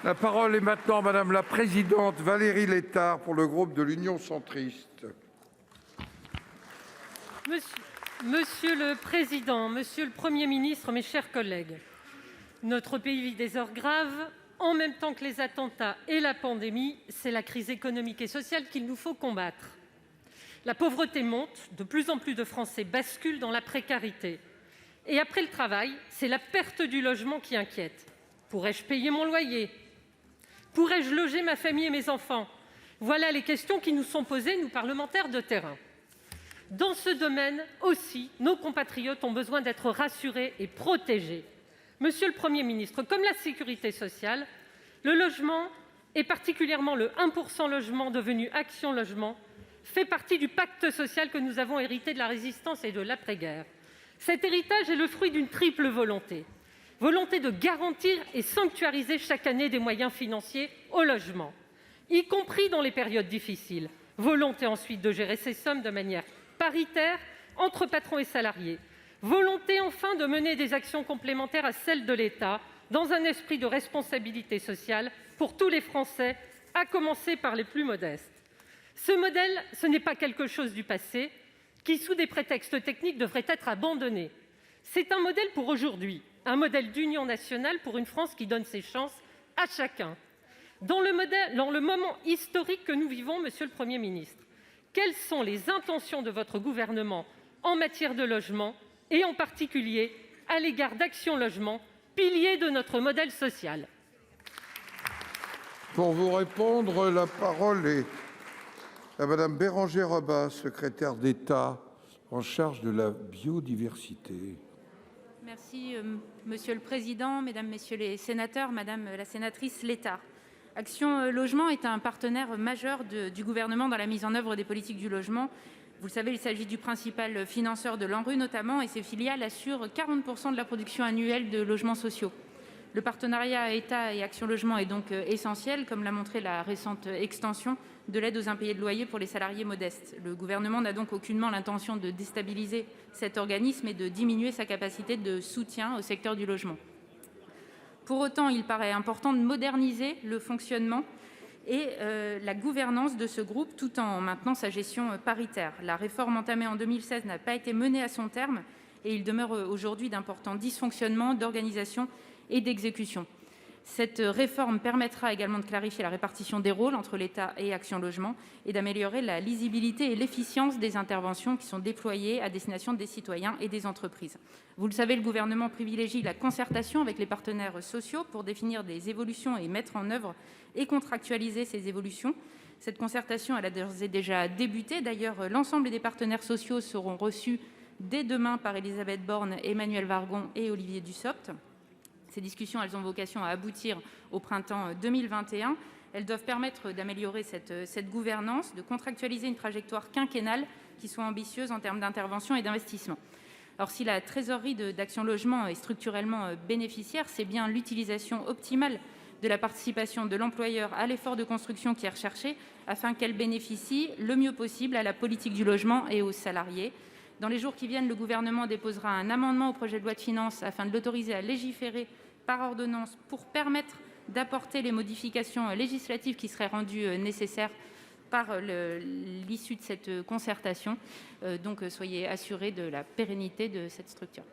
La parole est maintenant à Madame la présidente Valérie Létard pour le groupe de l'Union centriste. Monsieur le Président, Monsieur le Premier ministre, mes chers collègues, notre pays vit des heures graves. En même temps que les attentats et la pandémie, c'est la crise économique et sociale qu'il nous faut combattre. La pauvreté monte, de plus en plus de Français basculent dans la précarité. Et après le travail, c'est la perte du logement qui inquiète. Pourrais-je payer mon loyer ? Pourrais-je loger ma famille et mes enfants ? Voilà les questions qui nous sont posées, nous parlementaires de terrain. Dans ce domaine aussi, nos compatriotes ont besoin d'être rassurés et protégés. Monsieur le Premier ministre, comme la sécurité sociale, le logement, et particulièrement le 1% logement devenu Action Logement, fait partie du pacte social que nous avons hérité de la résistance et de l'après-guerre. Cet héritage est le fruit d'une triple volonté. Volonté de garantir et sanctuariser chaque année des moyens financiers au logement, y compris dans les périodes difficiles. Volonté ensuite de gérer ces sommes de manière paritaire entre patrons et salariés. Volonté enfin de mener des actions complémentaires à celles de l'État dans un esprit de responsabilité sociale pour tous les Français, à commencer par les plus modestes. Ce modèle, ce n'est pas quelque chose du passé qui, sous des prétextes techniques, devrait être abandonné. C'est un modèle pour aujourd'hui, un modèle d'union nationale pour une France qui donne ses chances à chacun. Dans le moment historique que nous vivons, Monsieur le Premier ministre, quelles sont les intentions de votre gouvernement en matière de logement et en particulier à l'égard d'Action Logement, pilier de notre modèle social ? Pour vous répondre, la parole est à Madame Bérangère Abba, secrétaire d'État en charge de la biodiversité. Merci, Monsieur le Président, Mesdames, Messieurs les sénateurs, Madame la sénatrice Létard. Action Logement est un partenaire majeur du gouvernement dans la mise en œuvre des politiques du logement. Vous le savez, il s'agit du principal financeur de l'ANRU notamment, et ses filiales assurent 40% de la production annuelle de logements sociaux. Le partenariat État et Action Logement est donc essentiel, comme l'a montré la récente extension de l'aide aux impayés de loyer pour les salariés modestes. Le gouvernement n'a donc aucunement l'intention de déstabiliser cet organisme et de diminuer sa capacité de soutien au secteur du logement. Pour autant, il paraît important de moderniser le fonctionnement et la gouvernance de ce groupe tout en maintenant sa gestion paritaire. La réforme entamée en 2016 n'a pas été menée à son terme et il demeure aujourd'hui d'importants dysfonctionnements d'organisation et d'exécution. Cette réforme permettra également de clarifier la répartition des rôles entre l'État et Action Logement et d'améliorer la lisibilité et l'efficience des interventions qui sont déployées à destination des citoyens et des entreprises. Vous le savez, le gouvernement privilégie la concertation avec les partenaires sociaux pour définir des évolutions et mettre en œuvre et contractualiser ces évolutions. Cette concertation, elle a d'ores et déjà débuté. D'ailleurs, l'ensemble des partenaires sociaux seront reçus dès demain par Elisabeth Borne, Emmanuel Wargon et Olivier Dussopt. Ces discussions, elles ont vocation à aboutir au printemps 2021. Elles doivent permettre d'améliorer cette gouvernance, de contractualiser une trajectoire quinquennale qui soit ambitieuse en termes d'intervention et d'investissement. Alors, si la trésorerie d'Action Logement est structurellement bénéficiaire, c'est bien l'utilisation optimale de la participation de l'employeur à l'effort de construction qui est recherchée afin qu'elle bénéficie le mieux possible à la politique du logement et aux salariés. Dans les jours qui viennent, le gouvernement déposera un amendement au projet de loi de finances afin de l'autoriser à légiférer par ordonnance pour permettre d'apporter les modifications législatives qui seraient rendues nécessaires par l'issue de cette concertation. Donc, soyez assurés de la pérennité de cette structure.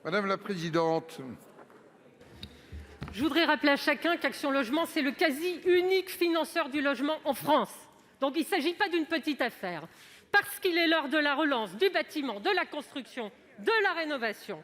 Madame la présidente. Je voudrais rappeler à chacun qu'Action Logement, c'est le quasi unique financeur du logement en France. Donc il ne s'agit pas d'une petite affaire. Parce qu'il est l'heure de la relance du bâtiment, de la construction, de la rénovation,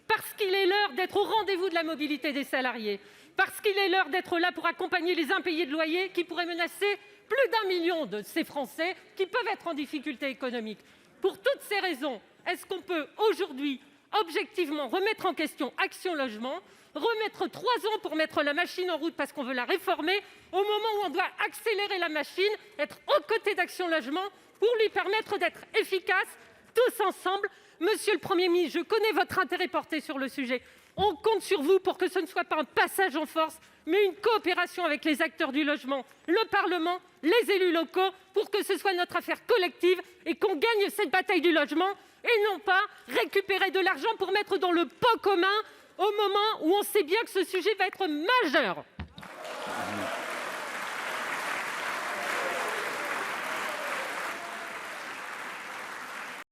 parce qu'il est l'heure d'être au rendez-vous de la mobilité des salariés, parce qu'il est l'heure d'être là pour accompagner les impayés de loyer qui pourraient menacer plus d'1 million de ces Français qui peuvent être en difficulté économique. Pour toutes ces raisons, est-ce qu'on peut aujourd'hui objectivement remettre en question Action Logement, remettre 3 ans pour mettre la machine en route parce qu'on veut la réformer, au moment où on doit accélérer la machine, être aux côtés d'Action Logement pour lui permettre d'être efficace tous ensemble? Monsieur le Premier ministre, je connais votre intérêt porté sur le sujet. On compte sur vous pour que ce ne soit pas un passage en force, mais une coopération avec les acteurs du logement, le Parlement, les élus locaux, pour que ce soit notre affaire collective et qu'on gagne cette bataille du logement, et non pas récupérer de l'argent pour mettre dans le pot commun au moment où on sait bien que ce sujet va être majeur.